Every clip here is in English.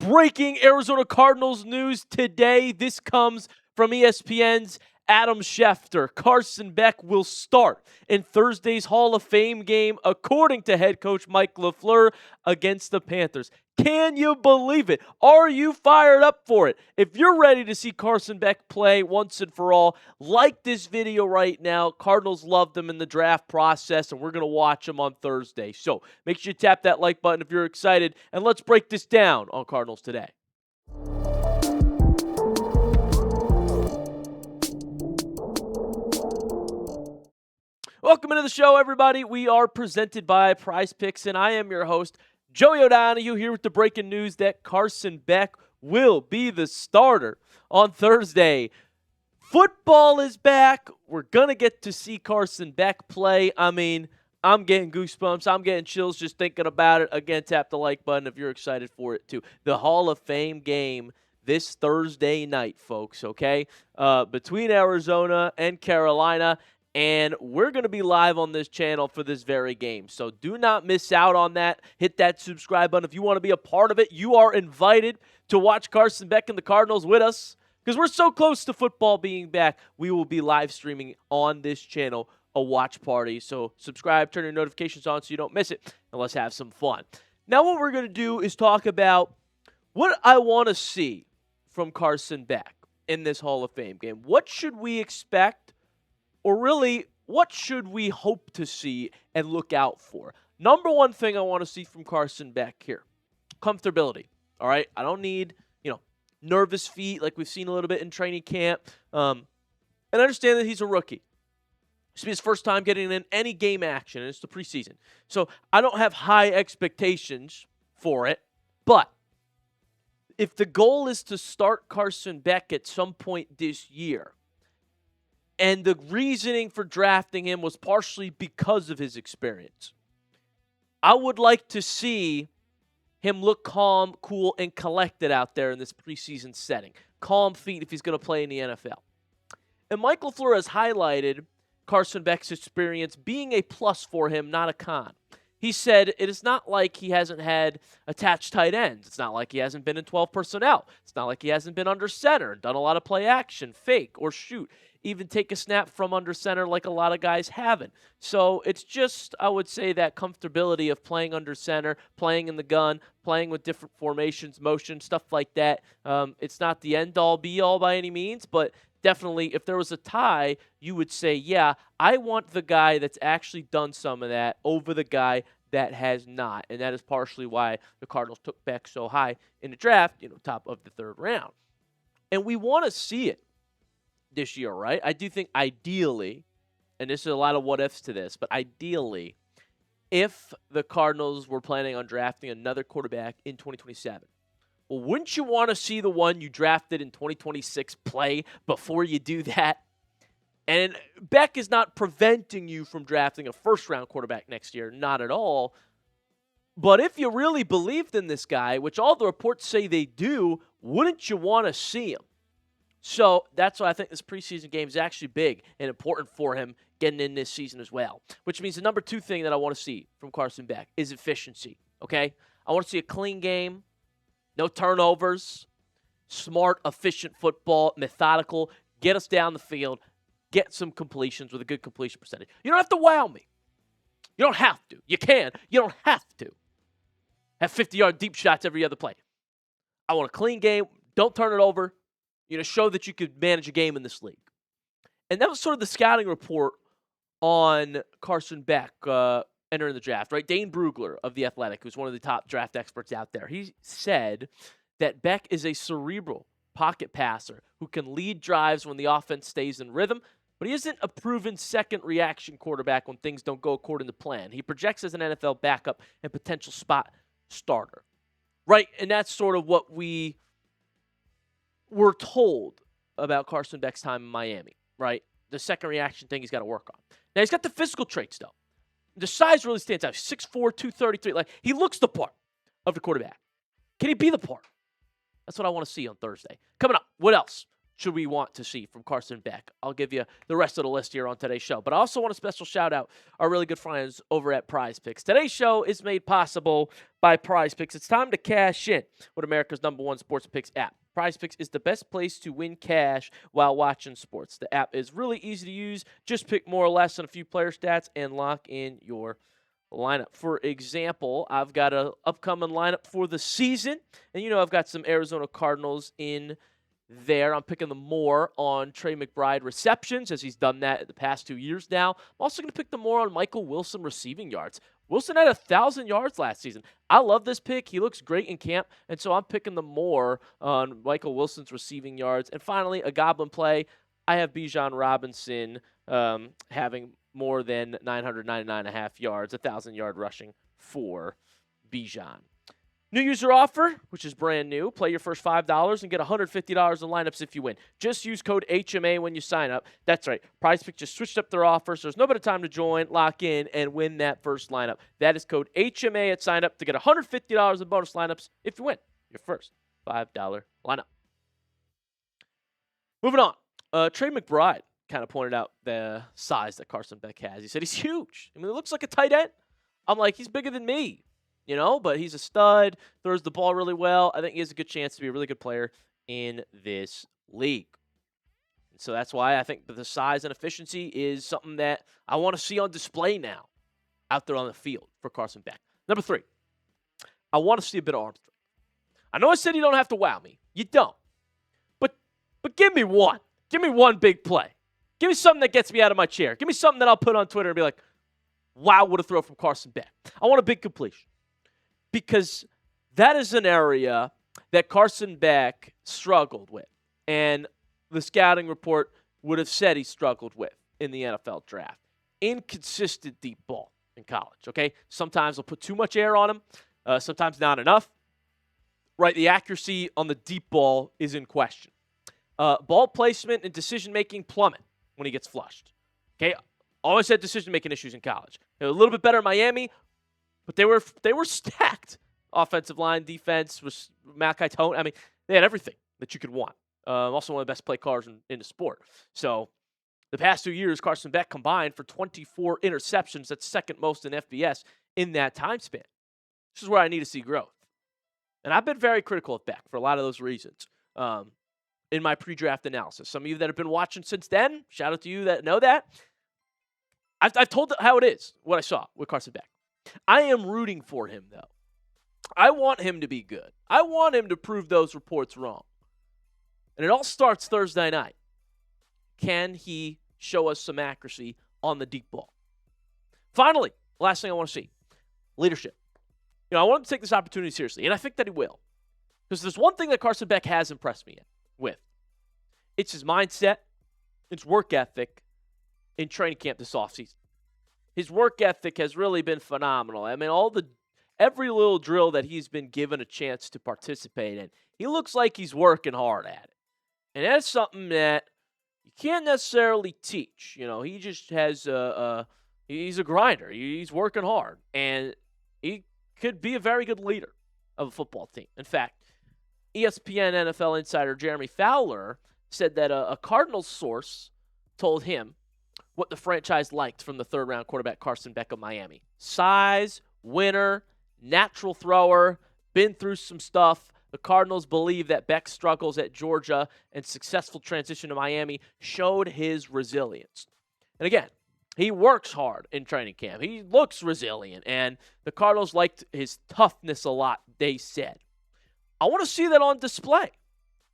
Breaking Arizona Cardinals news today. This comes from ESPN's Adam Schefter. Carson Beck will start in Thursday's Hall of Fame game, according to head coach Mike LaFleur, against the Panthers. Can you believe it? Are you fired up for it? If you're ready to see Carson Beck play once and for all, like this video right now. Cardinals loved him in the draft process, and we're going to watch him on Thursday. So make sure you tap that like button if you're excited, and let's break this down on Cardinals Today. Welcome into the show, everybody. We are presented by Prize Picks, and I am your host, Joey O'Donoghue, here with the breaking news that Carson Beck will be the starter on Thursday. Football is back. We're going to get to see Carson Beck play. I mean, I'm getting goosebumps. I'm getting chills just thinking about it. Again, tap the like button if you're excited for it, too. The Hall of Fame game this Thursday night, folks, okay? Between Arizona and Carolina. And we're going to be live on this channel for this very game. So do not miss out on that. Hit that subscribe button. If you want to be a part of it, you are invited to watch Carson Beck and the Cardinals with us. Because we're so close to football being back, we will be live streaming on this channel a watch party. So subscribe, turn your notifications on so you don't miss it, and let's have some fun. Now what we're going to do is talk about what I want to see from Carson Beck in this Hall of Fame game. What should we expect? Or really, what should we hope to see and look out for? Number one thing I want to see from Carson Beck here, comfortability. All right, I don't need, nervous feet like we've seen a little bit in training camp. And I understand that he's a rookie. This will be his first time getting in any game action, and it's the preseason. So I don't have high expectations for it. But if the goal is to start Carson Beck at some point this year, and the reasoning for drafting him was partially because of his experience, I would like to see him look calm, cool, and collected out there in this preseason setting. Calm feet if he's going to play in the NFL. And Mike LaFleur has highlighted Carson Beck's experience being a plus for him, not a con. He said it is not like he hasn't had attached tight ends. It's not like he hasn't been in 12 personnel. It's not like he hasn't been under center, done a lot of play action, fake, or shoot. Even take a snap from under center like a lot of guys haven't. So it's just, I would say, that comfortability of playing under center, playing in the gun, playing with different formations, motion, stuff like that. It's not the end-all, be-all by any means, but definitely if there was a tie, you would say, yeah, I want the guy that's actually done some of that over the guy that has not. And that is partially why the Cardinals took Beck so high in the draft, top of the third round. And we want to see it this year, right? I do think ideally, and this is a lot of what-ifs to this, but ideally, if the Cardinals were planning on drafting another quarterback in 2027, well, wouldn't you want to see the one you drafted in 2026 play before you do that? And Beck is not preventing you from drafting a first-round quarterback next year, not at all. But if you really believed in this guy, which all the reports say they do, wouldn't you want to see him? So that's why I think this preseason game is actually big and important for him getting in this season as well. Which means the number two thing that I want to see from Carson Beck is efficiency, okay? I want to see a clean game, no turnovers, smart, efficient football, methodical, get us down the field, get some completions with a good completion percentage. You don't have to wow me. You don't have to. You can. You don't have to. Have 50-yard deep shots every other play. I want a clean game. Don't turn it over. Show that you could manage a game in this league. And that was sort of the scouting report on Carson Beck entering the draft, right? Dane Brugler of The Athletic, who's one of the top draft experts out there, he said that Beck is a cerebral pocket passer who can lead drives when the offense stays in rhythm, but he isn't a proven second reaction quarterback when things don't go according to plan. He projects as an NFL backup and potential spot starter, right? And that's sort of what we were told about Carson Beck's time in Miami, right? The second reaction thing he's got to work on. Now, he's got the physical traits, though. The size really stands out. 6'4", 233. Like, he looks the part of the quarterback. Can he be the part? That's what I want to see on Thursday. Coming up, what else? should we want to see from Carson Beck? I'll give you the rest of the list here on today's show. But I also want a special shout out our really good friends over at Prize Picks. Today's show is made possible by Prize Picks. It's time to cash in with America's #1 sports picks app. Prize Picks is the best place to win cash while watching sports. The app is really easy to use. Just pick more or less on a few player stats and lock in your lineup. For example, I've got an upcoming lineup for the season. And I've got some Arizona Cardinals in there. I'm picking the more on Trey McBride receptions, as he's done that the past 2 years now. I'm also going to pick the more on Michael Wilson receiving yards. Wilson had 1,000 yards last season. I love this pick. He looks great in camp, and so I'm picking the more on Michael Wilson's receiving yards. And finally, a goblin play. I have Bijan Robinson having more than 999.5 yards, 1,000-yard rushing for Bijan. New user offer, which is brand new. Play your first $5 and get $150 in lineups if you win. Just use code HMA when you sign up. That's right. PrizePicks just switched up their offers. So there's no better time to join, lock in, and win that first lineup. That is code HMA at sign up to get $150 in bonus lineups if you win your first $5 lineup. Moving on. Trey McBride kind of pointed out the size that Carson Beck has. He said he's huge. I mean, it looks like a tight end. I'm like, he's bigger than me. But he's a stud, throws the ball really well. I think he has a good chance to be a really good player in this league. And so that's why I think the size and efficiency is something that I want to see on display now out there on the field for Carson Beck. Number 3, I want to see a bit of arm strength. I know I said you don't have to wow me. You don't. But give me one. Give me one big play. Give me something that gets me out of my chair. Give me something that I'll put on Twitter and be like, wow, what a throw from Carson Beck. I want a big completion. Because that is an area that Carson Beck struggled with. And the scouting report would have said he struggled with in the NFL draft. Inconsistent deep ball in college, okay? Sometimes they'll put too much air on him. Sometimes not enough. Right, the accuracy on the deep ball is in question. Ball placement and decision-making plummet when he gets flushed. Okay, always had decision-making issues in college. They're a little bit better in Miami, but they were stacked. Offensive line, defense, was Malachi Tone. I mean, they had everything that you could want. Also one of the best play callers in the sport. So the past 2 years, Carson Beck combined for 24 interceptions. That's second most in FBS in that time span. This is where I need to see growth. And I've been very critical of Beck for a lot of those reasons in my pre-draft analysis. Some of you that have been watching since then, shout out to you that know that. I've told how it is, what I saw with Carson Beck. I am rooting for him, though. I want him to be good. I want him to prove those reports wrong. And it all starts Thursday night. Can he show us some accuracy on the deep ball? Finally, last thing I want to see, leadership. I want him to take this opportunity seriously, and I think that he will. Because there's one thing that Carson Beck has impressed me with. It's his mindset, it's work ethic in training camp this offseason. His work ethic has really been phenomenal. I mean, every little drill that he's been given a chance to participate in, he looks like he's working hard at it. And that's something that you can't necessarily teach. He just has he's a grinder. He's working hard. And he could be a very good leader of a football team. In fact, ESPN NFL insider Jeremy Fowler said that a Cardinals source told him what the franchise liked from the third-round quarterback Carson Beck of Miami. Size, winner, natural thrower, been through some stuff. The Cardinals believe that Beck's struggles at Georgia and successful transition to Miami showed his resilience. And again, he works hard in training camp. He looks resilient, and the Cardinals liked his toughness a lot, they said. I want to see that on display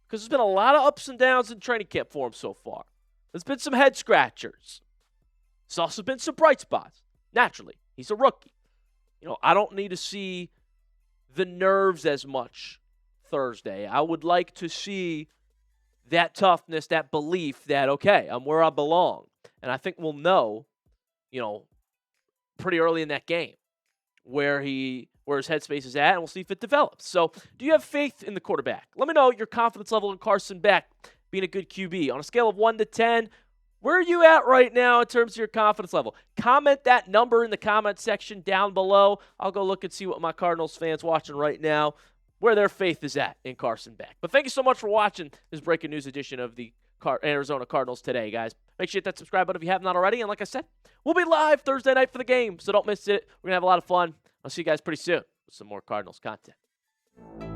because there's been a lot of ups and downs in training camp for him so far. There's been some head scratchers. There's also been some bright spots. Naturally, he's a rookie. I don't need to see the nerves as much Thursday. I would like to see that toughness, that belief that, okay, I'm where I belong. And I think we'll know, pretty early in that game where his headspace is at, and we'll see if it develops. So do you have faith in the quarterback? Let me know your confidence level in Carson Beck being a good QB. On a scale of 1 to 10, where are you at right now in terms of your confidence level? Comment that number in the comment section down below. I'll go look and see what my Cardinals fans watching right now, where their faith is at in Carson Beck. But thank you so much for watching this breaking news edition of the Arizona Cardinals Today, guys. Make sure you hit that subscribe button if you have not already. And like I said, we'll be live Thursday night for the game, so don't miss it. We're going to have a lot of fun. I'll see you guys pretty soon with some more Cardinals content.